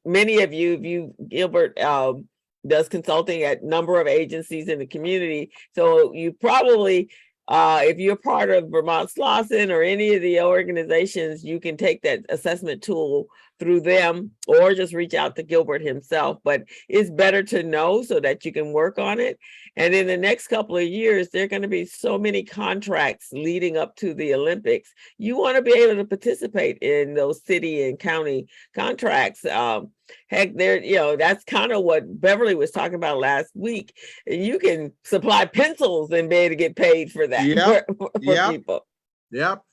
many of you, Gilbert does consulting at a number of agencies in the community. So you probably, if you're part of Vermont Slauson or any of the organizations, you can take that assessment tool through them or just reach out to Gilbert himself. But it's better to know so that you can work on it. And in the next couple of years, there are going to be so many contracts leading up to the Olympics. You want to be able to participate in those city and county contracts. Heck, there, you know, that's kind of what Beverly was talking about last week. You can supply pencils and be able to get paid for that for people. Yep.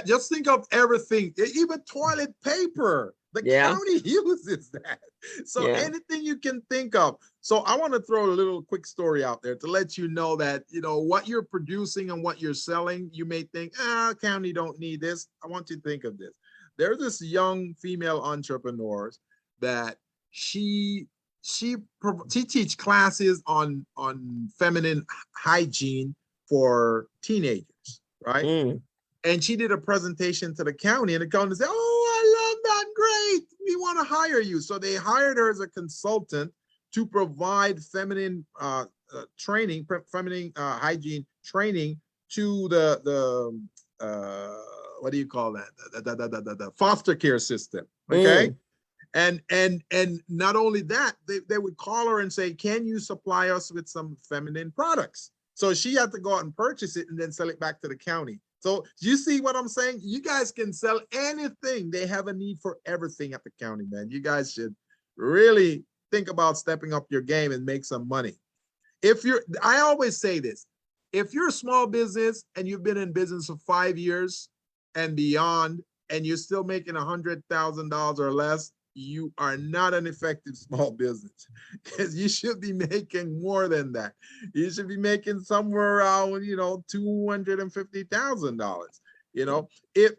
Just think of everything, even toilet paper. The county uses that. So anything you can think of. So I want to throw a little quick story out there to let you know that, you know, what you're producing and what you're selling, you may think, county don't need this. I want you to think of this. There's this young female entrepreneur that she teach classes on feminine hygiene for teenagers, right? And she did a presentation to the county, and the county said, oh, I love that. Great. We want to hire you. So they hired her as a consultant to provide feminine training, feminine hygiene training to the what do you call that? The foster care system. Okay. And not only that, they would call her and say, can you supply us with some feminine products? So she had to go out and purchase it and then sell it back to the county. So you see what I'm saying? You guys can sell anything. They have a need for everything at the county, man. You guys should really think about stepping up your game and make some money. I always say this, if you're a small business and you've been in business for 5 years and beyond, and you're still making $100,000 or less, you are not an effective small business, because you should be making more than that. You should be making somewhere around, $250,000. If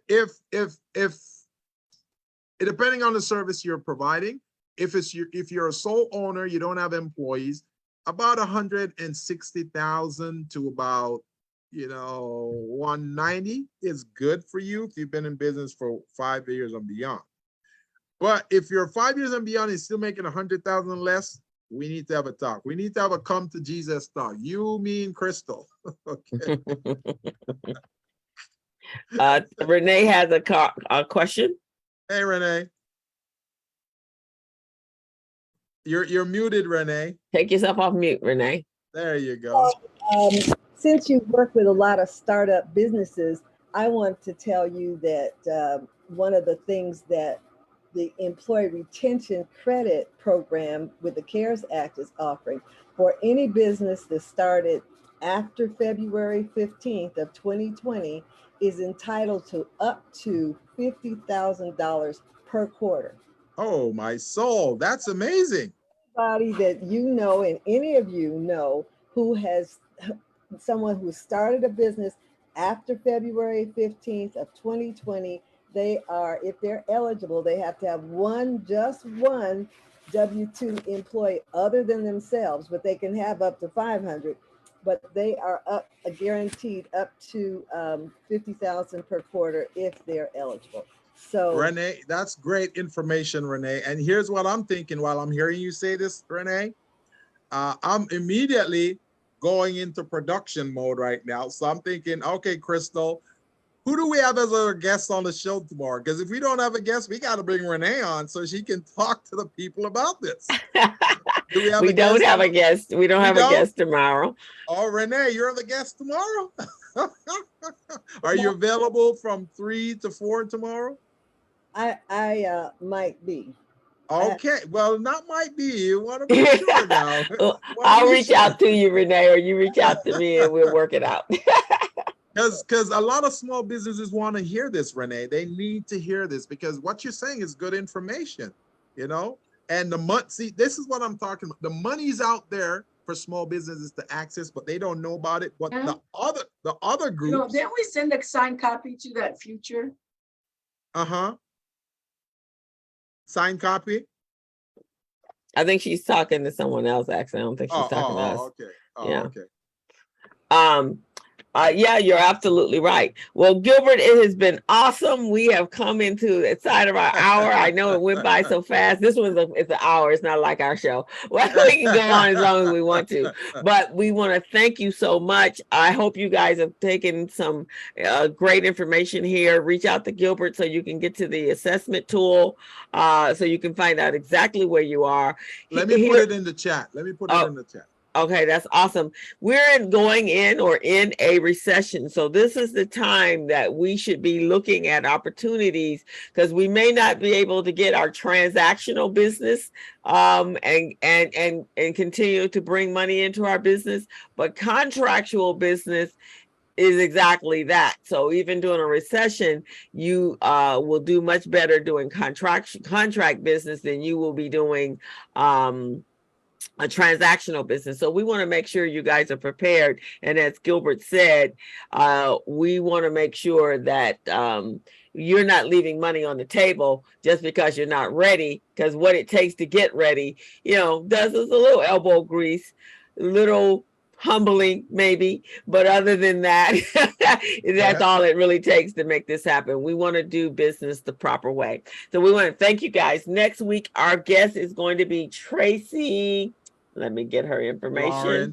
depending on the service you're providing, if you're a sole owner, you don't have employees, about 160,000 to about 190 is good for you if you've been in business for 5 years and beyond. But if you're 5 years and beyond and still making 100,000 less, we need to have a talk. We need to have a come to Jesus talk. You, me, and Crystal. Okay. Renee has a question. Hey, Renee. You're muted, Renee. Take yourself off mute, Renee. There you go. Since you work with a lot of startup businesses, I want to tell you that one of the things that the Employee Retention Credit Program with the CARES Act is offering for any business that started after February 15th of 2020 is entitled to up to $50,000 per quarter. Oh, my soul. That's amazing. Anybody that you know and any of you know who has someone who started a business after February 15th of 2020, they are, if they're eligible, they have to have just one W-2 employee other than themselves, but they can have up to 500, but they are guaranteed up to 50,000 per quarter if they're eligible. So Renee, that's great information, Renee. And here's what I'm thinking while I'm hearing you say this, Renee. I'm immediately going into production mode right now. So I'm thinking, okay, Crystal, who do we have as our guest on the show tomorrow? Because if we don't have a guest, we got to bring Renee on so she can talk to the people about this. We don't have a guest. We don't have a guest tomorrow. Oh, Renee, you're the guest tomorrow? Are you available from 3 to 4 tomorrow? I might be. Okay, well, not might be. You want to be sure now. I'll reach out to you, Renee, or you reach out to me and we'll work it out. Because a lot of small businesses want to hear this, Renee. They need to hear this because what you're saying is good information, and see, this is what I'm talking about. The money's out there for small businesses to access, but they don't know about it. But the other groups. Didn't we send a signed copy to that future? Uh-huh. Signed copy? I think she's talking to someone else, actually. I don't think she's talking to us. Okay. Yeah. Okay. Yeah, you're absolutely right. Well, Gilbert, it has been awesome. We have come into the side of our hour. I know it went by so fast. This one's it's an hour. It's not like our show. Well, we can go on as long as we want to, but we want to thank you so much. I hope you guys have taken some great information here. Reach out to Gilbert so you can get to the assessment tool, so you can find out exactly where you are. Let me put it in the chat. Okay, that's awesome. We're going in a recession. So this is the time that we should be looking at opportunities because we may not be able to get our transactional business and continue to bring money into our business, but contractual business is exactly that. So even during a recession, you will do much better doing contract business than you will be doing a transactional business. So we want to make sure you guys are prepared. And as Gilbert said, we want to make sure that you're not leaving money on the table just because you're not ready, because what it takes to get ready, does us a little elbow grease, little humbling maybe, but other than that, that's all it really takes to make this happen. We want to do business the proper way. So we want to thank you guys. Next week, our guest is going to be Tracy. Let me get her information.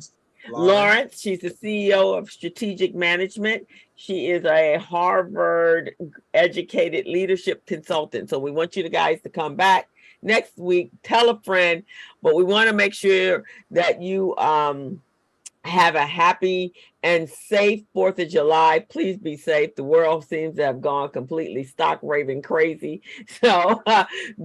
Lawrence. She's the CEO of Strategic Management. She is a Harvard educated leadership consultant. So we want you guys to come back next week. Tell a friend, but we want to make sure that you have a happy and safe 4th of July. Please be safe. The world seems to have gone completely stock raving crazy. So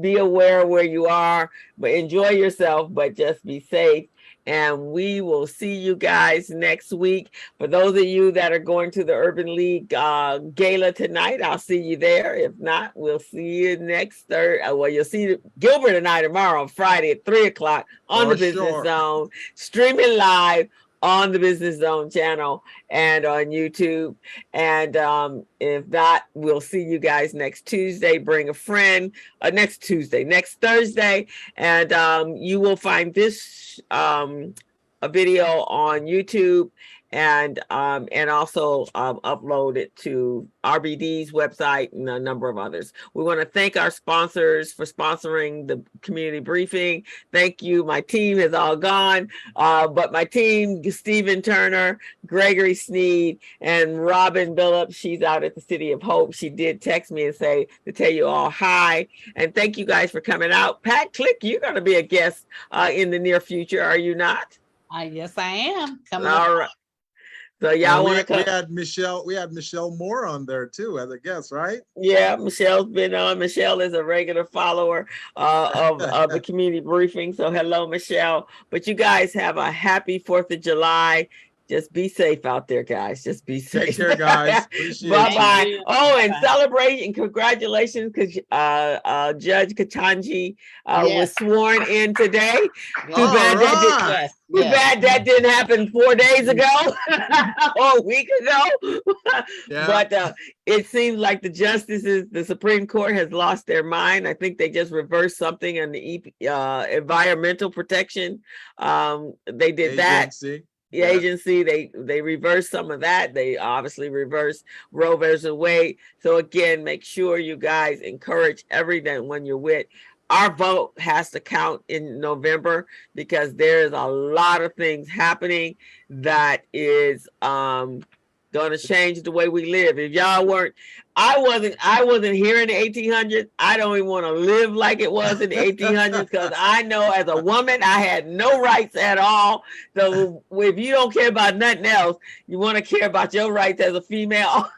be aware where you are, but enjoy yourself, but just be safe. and we will see you guys next week. For those of you that are going to the Urban League gala tonight, I'll see you there. If not, we'll see you next Thursday. Well, you'll see Gilbert and I tomorrow on Friday at 3 o'clock on the Business Zone, streaming live on the Business Zone channel and on YouTube. And if not, we'll see you guys next Tuesday. Bring a friend. Next Thursday, and you will find this a video on YouTube, and also upload it to RBD's website and a number of others. We want to thank our sponsors for sponsoring the community briefing. Thank you. My team is all gone, but my team, Stephen Turner, Gregory Sneed, and Robin Billups, she's out at the City of Hope. She did text me and say to tell you all hi, and thank you guys for coming out. Pat Click, you're going to be a guest in the near future, are you not? Yes, I am. Coming all right. So y'all want to come? We had Michelle Moore on there too as a guest, right? Yeah, Michelle's been on. Michelle is a regular follower of the community briefing. So hello, Michelle. But you guys have a happy 4th of July. Just be safe out there, guys. Just be safe. Take care, guys. Bye-bye. Oh, and celebrate and congratulations, because Judge Katanji was sworn in today. Too bad that didn't happen 4 days ago or a week ago. But it seems like the justices, the Supreme Court has lost their mind. I think they just reversed something on the environmental protection. They did Agency. The agency, they reversed some of that. They obviously reversed Roe versus Wade. So again, make sure you guys encourage everyone you're with. Our vote has to count in November, because there's a lot of things happening that is going to change the way we live. If y'all weren't, I wasn't here in the 1800s. I don't even want to live like it was in the 1800s, because I know as a woman, I had no rights at all. So if you don't care about nothing else, you want to care about your rights as a female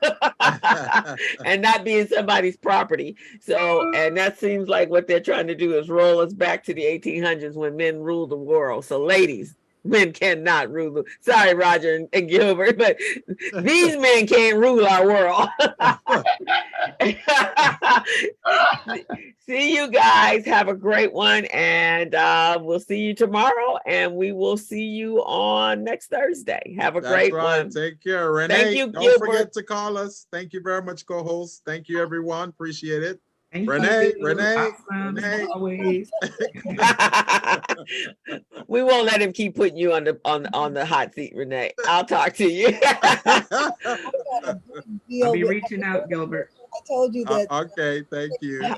and not being somebody's property. So, and that seems like what they're trying to do is roll us back to the 1800s when men ruled the world. So ladies, men cannot rule. Sorry, Roger and Gilbert, but these men can't rule our world. See you guys. Have a great one, and we'll see you tomorrow, and we will see you on next Thursday. Have a great one. Take care, Renee. Thank you, Don't Gilbert. forget to call us. Thank you very much, co-host. Thank you, everyone. Appreciate it. Thank Renee, you. Renee, Awesome, Renee. always. We won't let him keep putting you on the hot seat, Renee. I'll talk to you. I'll be reaching out, Gilbert. I told you that. Okay, thank you.